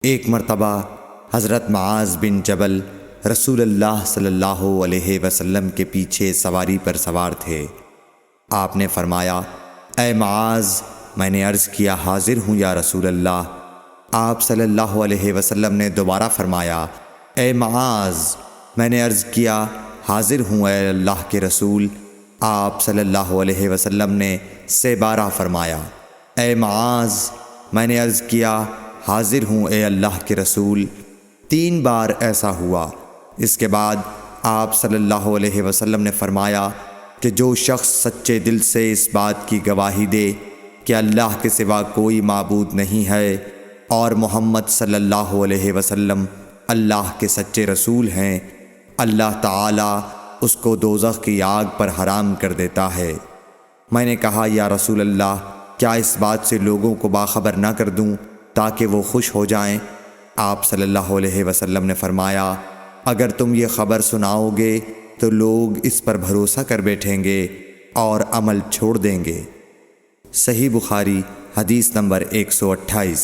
ایک مرتبہ حضرت معاذ بن جبل رسول اللہ صلی اللہ علیہ وسلم کے پیچھے سواری پر سوار تھے۔ آپ نے فرمایا، اے معاذ، میں نے عرض کیا حاضر ہوں یا رسول اللہ۔ آپ صلی اللہ علیہ وسلم نے دوبارہ فرمایا، اے معاذ، میں نے عرض کیا حاضر ہوں اے اللہ کے رسول۔ آپ صلی اللہ علیہ وسلم نے سے بارہ فرمایا، اے معاذ، میں نے عرض کیا حاضر ہوں اے اللہ کے رسول۔ 3 بار ایسا ہوا۔ اس کے بعد آپ صلی اللہ علیہ وسلم نے فرمایا کہ جو شخص سچے دل سے اس بات کی گواہی دے کہ اللہ کے سوا کوئی معبود نہیں ہے اور محمد صلی اللہ علیہ وسلم اللہ کے سچے رسول ہیں، اللہ تعالیٰ اس کو دوزخ کی آگ پر حرام کر دیتا ہے۔ میں نے کہا، یا رسول اللہ، کیا اس بات سے لوگوں کو باخبر نہ کر دوں تاکہ وہ خوش ہو جائیں؟ آپ صلی اللہ علیہ وسلم نے فرمایا، اگر تم یہ خبر سناؤ گے تو لوگ اس پر بھروسہ کر بیٹھیں گے اور عمل چھوڑ دیں گے۔ صحیح بخاری حدیث نمبر 128۔